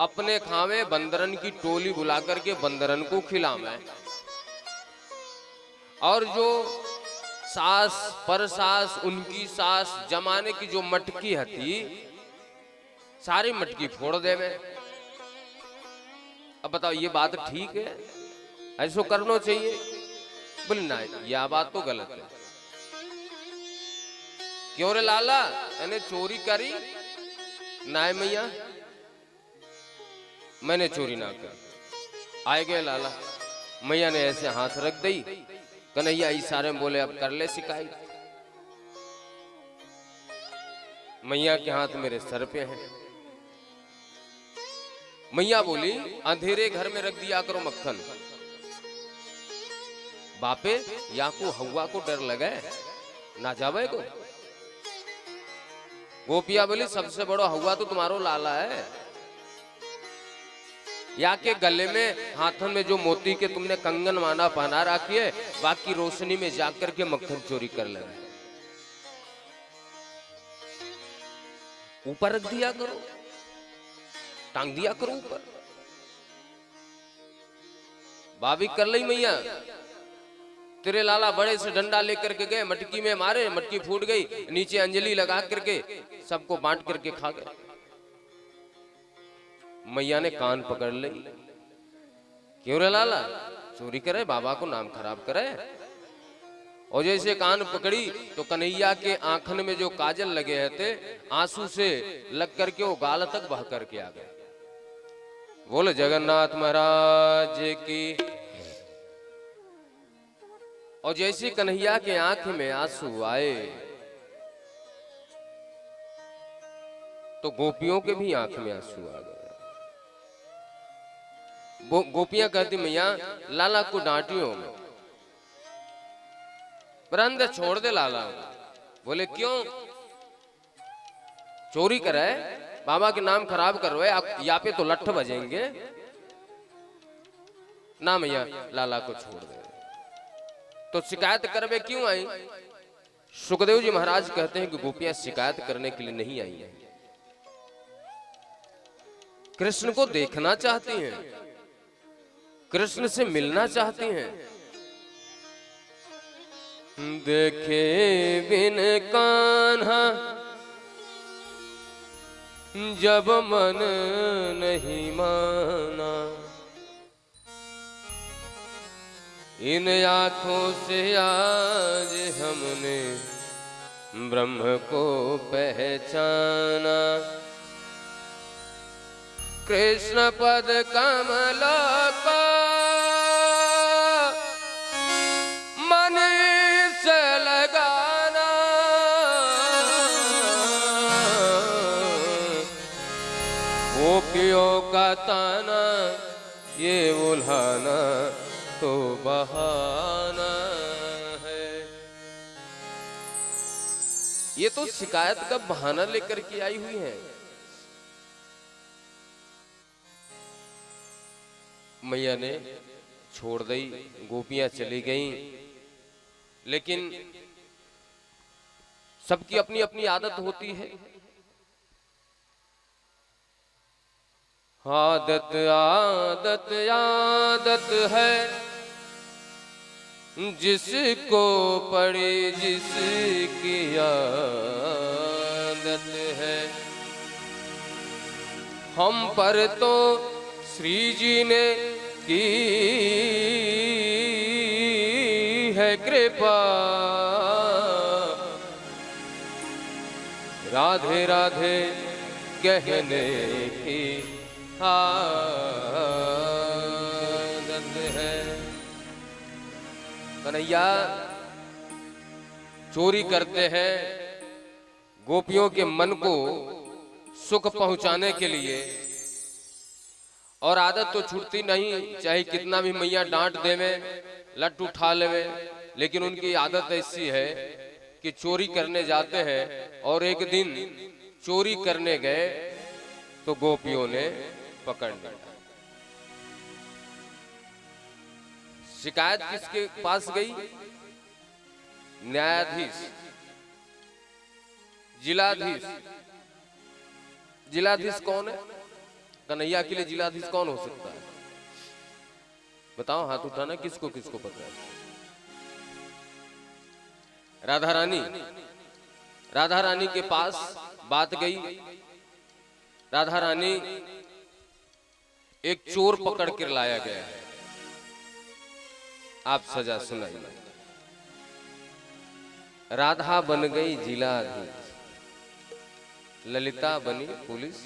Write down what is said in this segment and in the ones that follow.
अपने खावे बंदरन की टोली बुला करके बंदरन को खिलावे, और जो सास पर सास उनकी सास जमाने की जो मटकी हती सारी मटकी फोड़ देवे। अब बताओ ये बात ठीक है? ऐसो करना चाहिए? बोले ना, यह बात तो गलत है। क्यों रे लाला, मैंने चोरी करी? ना मैया, मैंने चोरी ना कर। आए गए लाला, मैया ने ऐसे हाथ रख दी। कन्हैया इशारे में बोले अब कर ले शिकायत। मैया के हाथ मेरे सर पे है। मैया बोली अंधेरे घर में रख दिया करो मक्खन। बापे या को हवा को डर लगे ना जावे को। गोपिया बोली सबसे बड़ो हवा तो तुम्हारो लाला है। या के गले में हाथों में जो मोती के तुमने कंगन माना पहना रखी है, बाकी रोशनी में जाकर के मक्खन चोरी कर लगे। ऊपर रख दिया करो, टांग दिया करो ऊपर। भाभी कर ली मैया, तेरे लाला बड़े से डंडा लेकर के गए, मटकी में मारे, मटकी फूट गई, नीचे अंजलि लगा करके सबको बांट करके खा गए। मैया ने कान पकड़ ली। क्यों रे लाला, चोरी करे, बाबा को नाम खराब करे? और जैसे कान पकड़ी तो कन्हैया के आंखन में जो काजल लगे थे आंसू से लग करके वो गाल तक बह करके आ गए। बोले जगन्नाथ महाराज की। और जैसे कन्हैया के आंख में आंसू आए तो गोपियों के भी आंख में आंसू आ गए। गोपियां कहती मैया लाला को डांटियो में, पर अंदर छोड़ दे लाला। बोले क्यों? चोरी करे, बाबा के नाम खराब कर रहे, आप यहाँ पे तो लठ बजेंगे ना। मैया लाला को छोड़ दे। तो शिकायत करवे क्यों आई? सुखदेव जी महाराज कहते हैं कि गोपियां शिकायत करने के लिए नहीं आई हैं, कृष्ण को देखना चाहती हैं, कृष्ण से मिलना चाहती हैं। देखे बिन कान्हा जब मन नहीं माना, इन आँखों से आज हमने ब्रह्म को पहचाना। कृष्ण पद कमल का मन से लगाना, गोपियों का ताना ये उल्हाना तो बहाना है। ये तो शिकायत का बहाना लेकर के आई हुई है। मैया ने छोड़ दी, गोपियां चली गईं। लेकिन सबकी अपनी अपनी आदत होती है। आदत आदत आदत है, जिसको पड़ी जिसकी आदत है। हम पर तो श्री जी ने की है कृपा, राधे राधे कहने की आदत है। कन्हैया चोरी करते हैं गोपियों के मन को सुख पहुंचाने के लिए, और आदत तो छूटती नहीं, चाहे कितना भी मैया डांट देवे, लट उठा लेवे, लेकिन उनकी आदत ऐसी है कि चोरी करने जाते हैं। और एक दिन चोरी करने गए तो गोपियों ने पकड़ लिया। शिकायत किसके पास गई? न्यायाधीश, जिलाधीश। जिलाधीश कौन है? कन्हैया के लिए जिलाधीश कौन हो सकता है? बताओ, हाथ उठाना, किसको किसको पता है? राधा रानी के पास बात गई। राधा रानी एक चोर पकड़ कर लाया गया है, आप सजा सुनाइए। राधा बन गई जिलाधीश, ललिता बनी पुलिस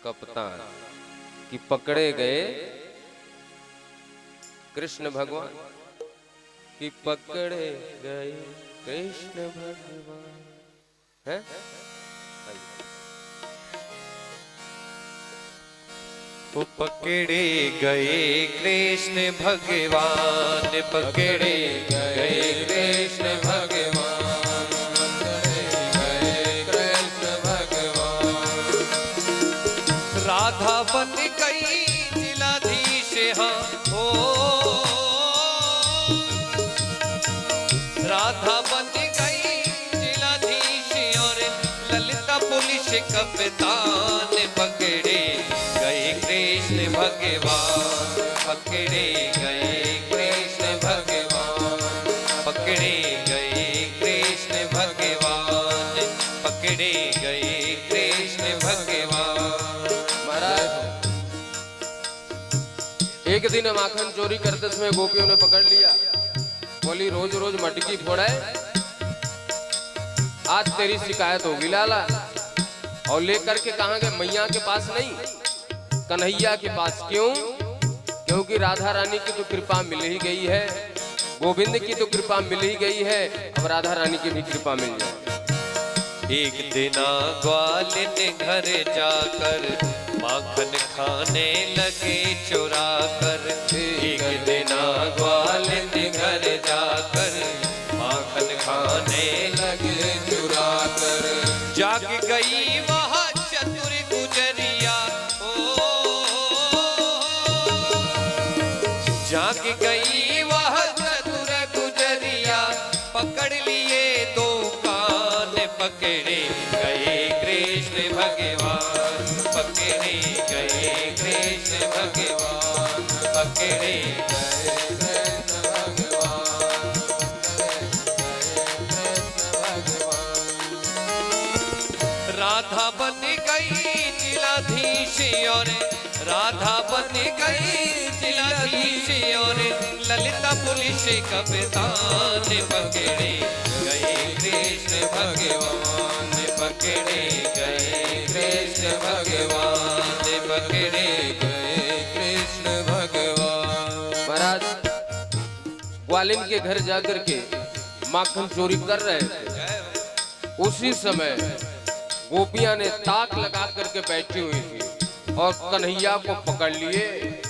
कप्तान, कि पकड़े गए कृष्ण भगवान, कि पकड़े गए कृष्ण भगवान। है वो पकड़े गए कृष्ण भगवान, पकड़े गए कृष्ण भगवान, पकड़े गए कृष्ण भगवान। राधा बन गई जिलाधीश, हाँ ओ राधा बन गई जिलाधीश, और ललिता पुलिस कप्तान, पकड़े गए कृष्ण भगवान, पकड़े गए कृष्ण भगवान, पकड़े गए कृष्ण भगवान, पकड़े गए कृष्ण भगवान। महाराज, एक दिन माखन चोरी करते समय गोपियों ने पकड़ लिया। बोली रोज रोज मटकी फोड़े, आज तेरी शिकायत होगी लाला। और लेकर के कहां गए? मैया के पास नहीं, कन्हैया के पास। क्यों? क्योंकि राधा रानी की तो कृपा मिल ही गई है, गोविंद की तो कृपा मिल ही गई है, अब राधा रानी की भी कृपा मिल जाए। एक दिन ग्वालिन घर जाकर माखन खाने लगे चुरा कर, एक दिन ग्वालिन घर जाकर माखन खाने लगे चुरा कर। जाग गई वहाँ चतुर गुजरिया, जाग गई वह चतुर गुजरिया, पकड़ लिए दो कान, पकड़े गए कृष्ण भगवान, पकड़े गए कृष्ण भगवान, पकड़े गए कृष्ण भगवान, राधा बन गई जिलाधीश, और राधा बन गई जिलाधीश, और ललिता पुलिस कप्तान, पकड़े गए कृष्ण भगवान, पकड़े गए कृष्ण भगवान, पकड़े गए कृष्ण भगवान। महाराज, ग्वालिन के घर जाकर के माखन चोरी कर रहे थे। उसी समय गोपियां ने ताक लगा करके बैठी हुई थी और कन्हैया को पकड़ लिए।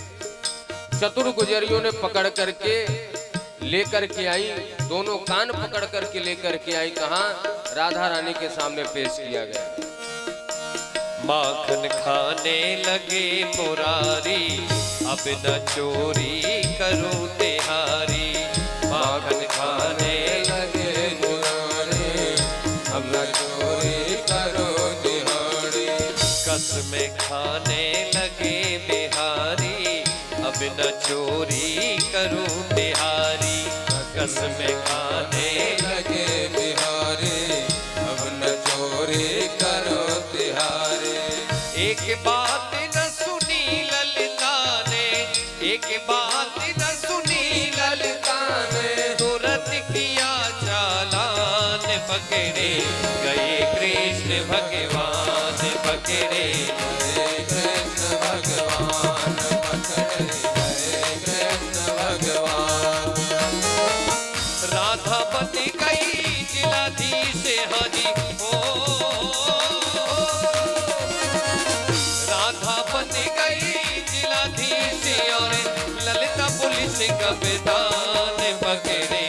चतुर गुजरियों ने पकड़ करके लेकर के आई, दोनों कान पकड़ करके लेकर के आई। कहां? राधा रानी के सामने पेश किया गया। माखन खाने लगे मुरारी, अब न चोरी करूं तिहारी, माखन खाने लगे मुरारी, अब न चोरी करूं तिहारी। कसमें खाने लगे बिहारी, अब न चोरी करूं तिहारी, कसमें खाने लगे बिहारी, अब न चोरी करूं तिहारी। एक बात न सुनी ललिता ने, एक बात न सुनी ललिता ने, तुरंत किया चालान, पकड़े गए कृष्ण भगवान, पकड़े गए कृष्ण भगवान, पकड़े गए कृष्ण भगवान। राधा बन गई जिलाधीश, हाजी ओ राधा बन गई जिलाधीश, और ललिता पुलिस कप्तान, पकड़े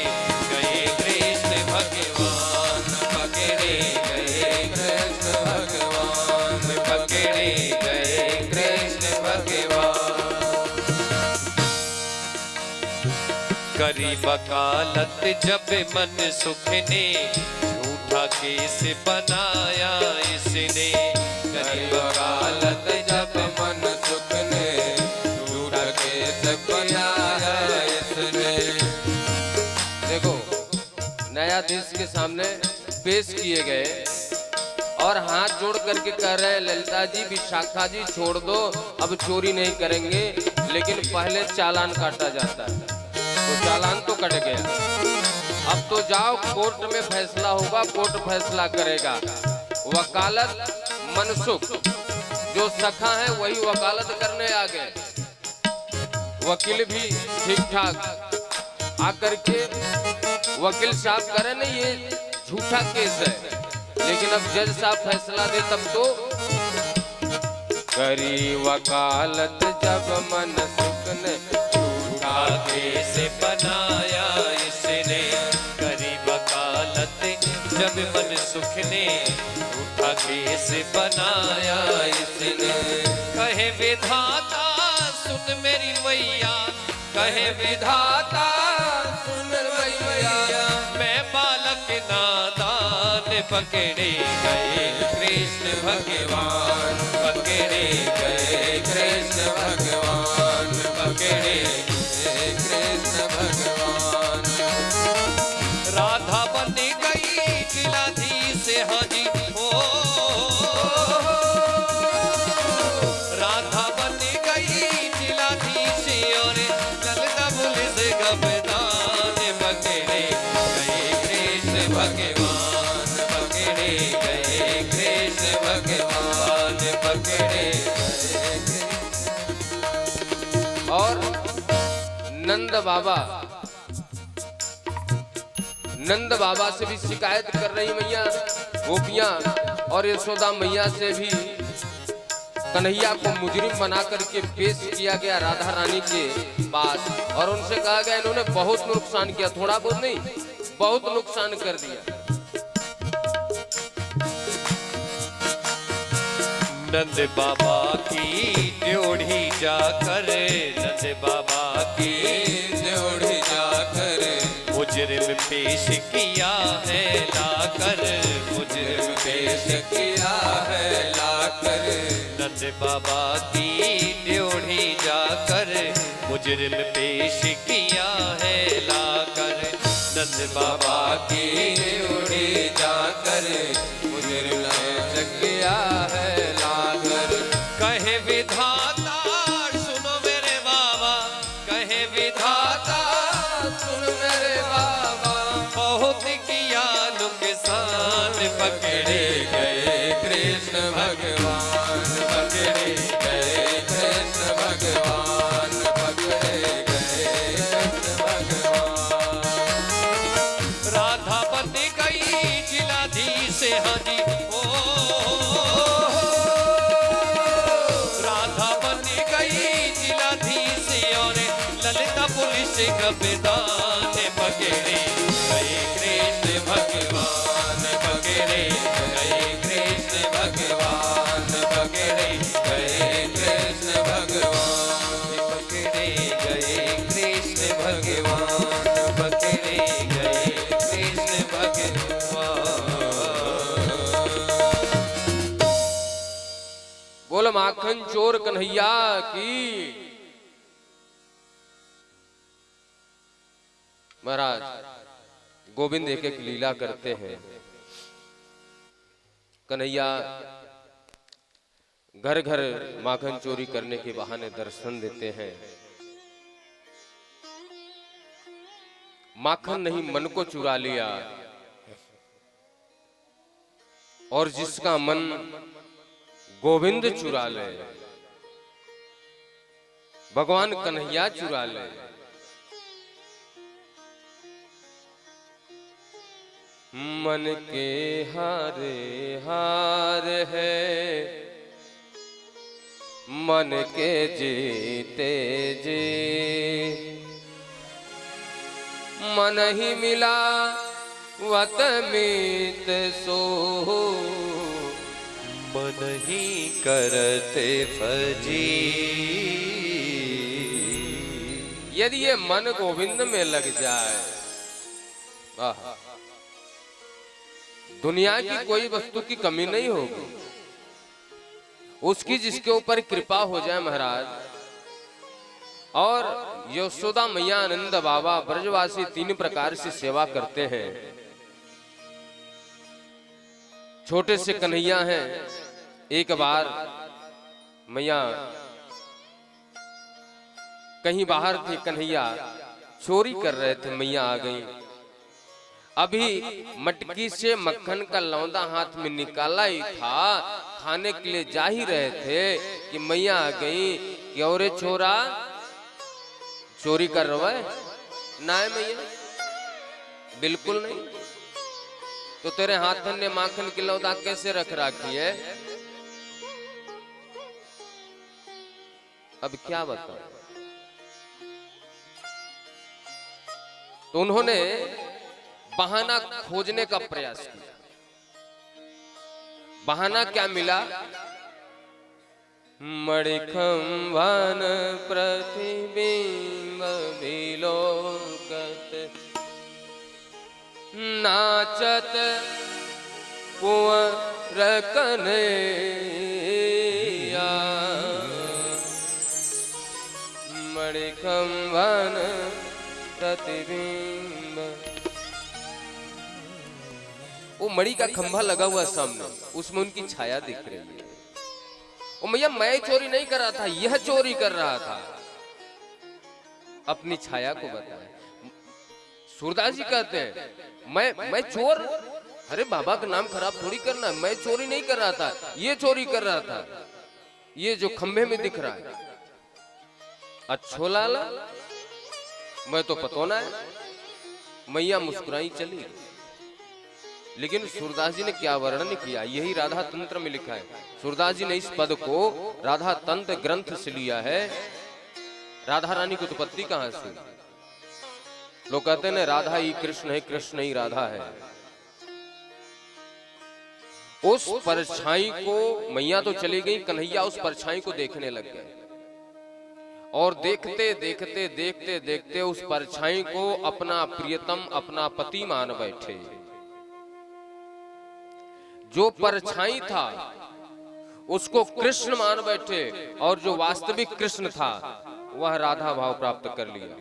गए कृष्ण भगवान, पकड़े गए कृष्ण भगवान, पकड़े गए कृष्ण भगवान। करी वकालत जब मन सुख ने, झूठा केस बनाया इसने, करी वकालत जब मन सुख के सामने पेश किए गए और हाथ जोड़ करके कह रहे हैं, ललिता जी विशाखा जी छोड़ दो, अब चोरी नहीं करेंगे, लेकिन पहले चालान काटा जाता है। तो चालान तो कट गया, अब तो जाओ कोर्ट में फैसला होगा, कोर्ट फैसला करेगा। वकालत मनसुख, जो सखा है वही वकालत करने आ गए। वकील भी ठीक ठाक आकर के वकील साहब कह रहे नहीं ये झूठा केस है, लेकिन अब जज साहब फैसला दे तब तो करी वकालत जब मनसुख ने झूठा केस बनाया इसने, करी वकालत जब मनसुख ने झूठा केस बनाया इसने। कहे विधाता सुन मेरी मैया, कहे विधाता सुन मैया, मैं बालक नादान पकड़े गए कृष्ण भगवान, पकड़े गए कृष्ण भगवान, पकड़े गए कृष्ण भगवान। राधा बन गई जिलाधीश हाजी, ओ राधा बन गई जिलाधीश और ललिता पुलिस गबदान, पकड़े गए कृष्ण भगवान, पकड़े गए कृष्ण भगवान, पकड़े गए। और नंद बाबा से भी शिकायत कर रही मैया गोपियां, और यशोदा मैया से भी कन्हैया को मुजरिम बना करके पेश किया गया राधा रानी के पास, और उनसे कहा गया इन्होंने बहुत नुकसान किया, थोड़ा बहुत नहीं बहुत नुकसान कर दिया। नंद बाबा की ड्योढ़ी जाकर, नंद बाबा की ड्योढ़ी जाकर, मुजरिम पेश किया है लाकर, मुजरिम पेश किया है लाकर। नंद बाबा की ड्योढ़ी जाकर, मुजरिम पेश किया है लाकर, नंद बाबा की ड्योढ़ी जाकर, मुजरिम पेश किया है लाकर। कहे विधाता सुनो मेरे बाबा, कहे विधाता सुन मेरे बाबा, बहुत किया नुकसान, पकड़े गए कृष्ण भगवान, पकड़े गए कृष्ण भगवान, पकड़े गए कृष्ण भगवान। राधा बन गई जिलाधीश हाजी, ओ राधा बन गई जिलाधीश और ललिता पुलिस गबदान, पकड़े गए कृष्ण भगवान, पकड़े गए कृष्ण भगवान, पकड़े गए कृष्ण भगवान, पकड़े गए कृष्ण भगवान, पकड़े गए कृष्ण भगवान। बोल माखन चोर कन्हैया की। महाराज गोविंद एक एक लीला करते हैं। कन्हैया घर घर माखन चोरी करने के बहाने दर्शन देते हैं। माखन नहीं मन को चुरा लिया, और जिसका मन गोविंद चुरा ले, भगवान कन्हैया चुरा ले। मन के हारे हार है, मन के जीते जी, मन ही मिला वत मीत सो, मन ही करते फजी। यदि ये मन गोविंद में लग जाए, आहा, दुनिया की कोई वस्तु की कमी नहीं होगी। उसकी जिसके ऊपर कृपा हो जाए महाराज। और यशोदा मैया आनंद बाबा ब्रजवासी तीन प्रकार से सेवा करते हैं। छोटे से कन्हैया हैं। एक बार मैया कहीं बाहर थे, कन्हैया चोरी कर रहे थे, मैया आ गई। अभी मटकी से मक्खन का लौंदा हाथ में निकाला ही था, खाने के लिए जा ही रहे थे कि मैया आ गई कि और छोरा चोरी कर रहा है ना? है मैया, बिल्कुल नहीं। तो तेरे हाथ ने माखन की लौंदा कैसे रख रखी है? अब क्या बताऊं? तो उन्होंने बहाना खोजने का प्रयास किया। बहाना क्या मिला? मणिखंभन प्रतिबिंब विलोकत नाचत कुंवर कन्हैया। मणिखंभन प्रतिबिंब, वो मणि का खंभा लगा हुआ सामने, उसमें उनकी छाया दिख रही है। ओ मैया, मैं चोरी नहीं कर रहा था, यह चोरी कर रहा था। अपनी छाया को बताया। सूरदास जी कहते हैं मैं चोर? अरे बाबा का नाम खराब थोड़ी करना, मैं चोरी नहीं कर रहा था, ये चोरी कर रहा था, ये जो खंभे में दिख रहा है। अच्छो लाला, मैं तो पतोना है। मैया मुस्कुराई चली। लेकिन सूरदास जी ने क्या वर्णन किया, यही राधा तंत्र में लिखा है। सूरदास जी ने इस पद को राधा तंत्र ग्रंथ से लिया है। राधा रानी की उत्पत्ति कहां से? लोग कहते हैं राधा ही कृष्ण है, कृष्ण ही राधा है। उस परछाई को मैया तो चली गई, कन्हैया उस परछाई को देखने लग गए। और देखते देखते देखते देखते उस परछाई को अपना प्रियतम, अपना पति मान बैठे। जो परछाई था उसको कृष्ण मान बैठे, और जो वास्तविक कृष्ण था वह राधा भाव प्राप्त कर लिया।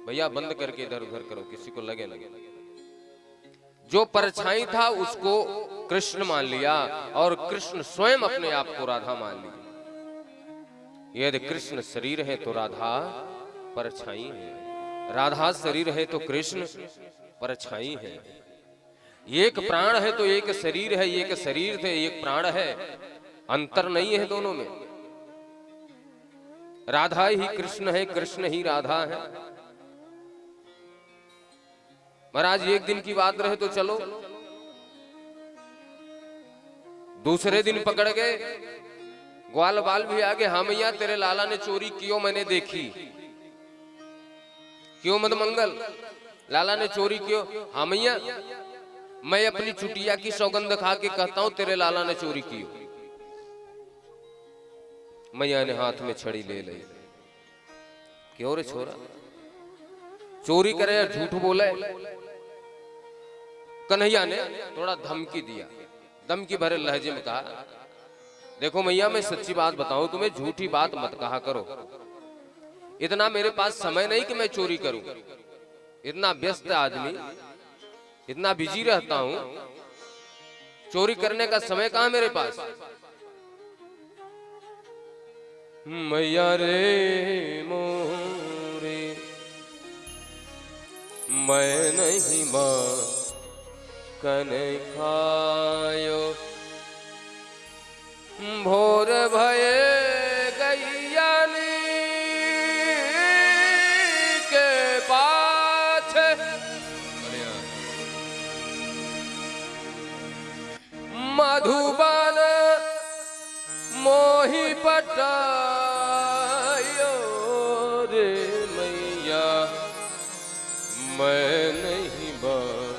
भैया बंद करके इधर उधर करो, किसी को लगे लगे। जो परछाई था उसको कृष्ण मान लिया, और कृष्ण स्वयं अपने आप को राधा मान लिया। यदि कृष्ण शरीर है तो राधा परछाई है, राधा शरीर है तो कृष्ण परछाई है। एक प्राण है तो एक शरीर है, एक शरीर थे एक प्राण है, अंतर नहीं है दोनों में। राधा ही कृष्ण है, कृष्ण ही राधा है। महाराज एक दिन की बात रहे तो चलो, दूसरे दिन पकड़ गए, ग्वाल बाल भी आगे। हाँ मैया, तेरे लाला ने चोरी क्यों? मैंने देखी। क्यों मद मंगल, लाला ने चोरी क्यों? हाँ मैया, मैं अपनी चुटिया की सौगंध खा के कहता हूं तेरे लाला ने चोरी की। मैया ने हाथ में छड़ी ले ली। क्यों रे छोरा, चोरी करे या झूठ बोले? कन्हैया ने थोड़ा धमकी दिया, धमकी भरे लहजे में कहा, देखो मैया, मैं सच्ची बात बताऊं तुम्हें, झूठी बात मत कहा करो। इतना मेरे पास समय नहीं कि मैं चोरी करूं। इतना व्यस्त आदमी, इतना बिजी रहता हूं, चोरी करने का समय कहां मेरे पास। मैया रे मोरे, मैं नहीं माखन खायो, भोर भये गैया के पाछ, मधुबन मोहि पटायो रे मैया, मैं नहीं माखन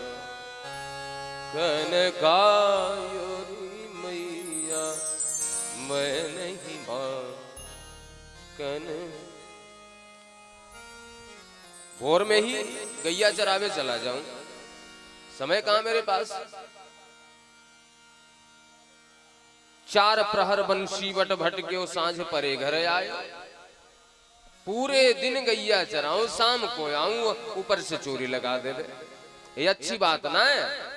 खायो रे मैया, मैं नहीं माखन। भोर में ही गैया चरावे चला जाऊं, समय कहां मेरे पास। 4 प्रहर बंशी बट भट के सांझ परे घर आए। पूरे दिन गैया चराऊं, शाम को आऊं, ऊपर से चोरी लगा दे। ये अच्छी बात ना है।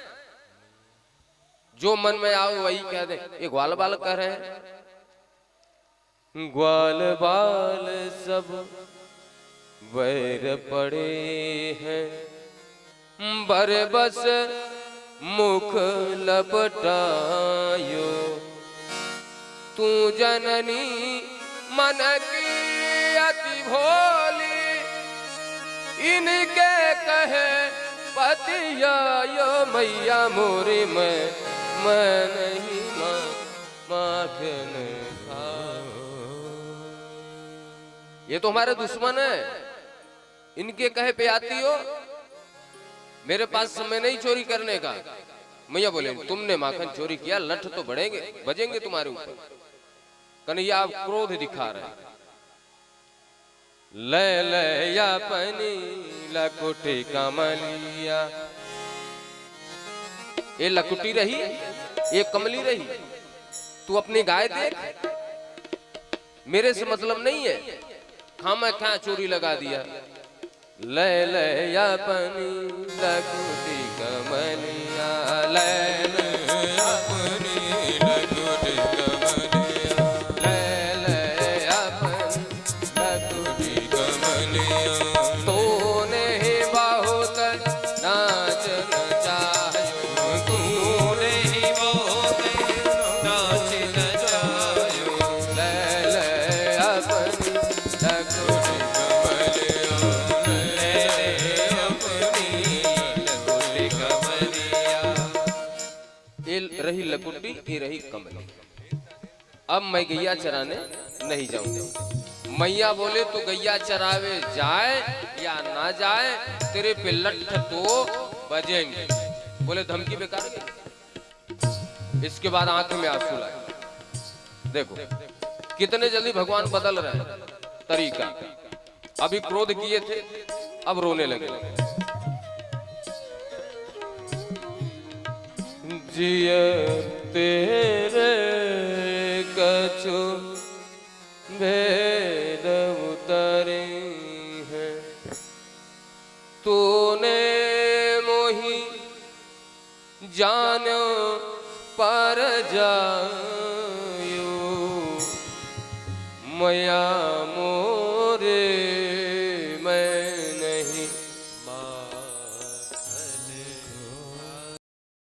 जो मन में आओ वही कह दे। ये ग्वाल बाल कह रहे हैं, ग्वाल बाल सब वैर पड़े हैं, बरबस मुख लपटायो, तू जननी मन की अति भोली, इनके कहे पतिया यो मैया मोरी मैं नहीं माखन खाओ। ये तो हमारे दुश्मन है, इनके कहे पे आती हो, मेरे पास समय नहीं चोरी करने का। मैया बोले तुमने माखन चोरी किया, लठ तो बढ़ेंगे बजेंगे तुम्हारे ऊपर। कन्हैया आप क्रोध दिखा रहे हैं। ले ले या पनी लकुटी कमलिया, ये लकुटी रही ये कमली रही, तू अपनी गाय देख, मेरे से मतलब नहीं है, खामा क्या चोरी लगा दिया। ले ले या पनी लकुटी कमलिया, ले ले या पनी लकुटी कमलिया, ले ले या पनी लकुटी कमलिया, तूने बहुत नाच नचायो, तूने बहुत नाच नचायो, ले ले या पनी लकुटी कमलिया, ले ले या पनी लकुटी कमलिया। ये रही लकुटी, ये रही कमली। अब मैं गैया चराने नहीं जाऊंगा। मैया बोले तो गैया चरावे जाए या ना जाए, तेरे पे लठ तो बजेंगे। बोले धमकी बेकार गई। इसके बाद आंख में आंसू लाए। देखो कितने जल्दी भगवान बदल रहे हैं तरीका। अभी क्रोध किए थे, अब रोने लगे। जिया तेरे कछु भेद उतरे हैं, तूने मोही जानो पर जायो, मया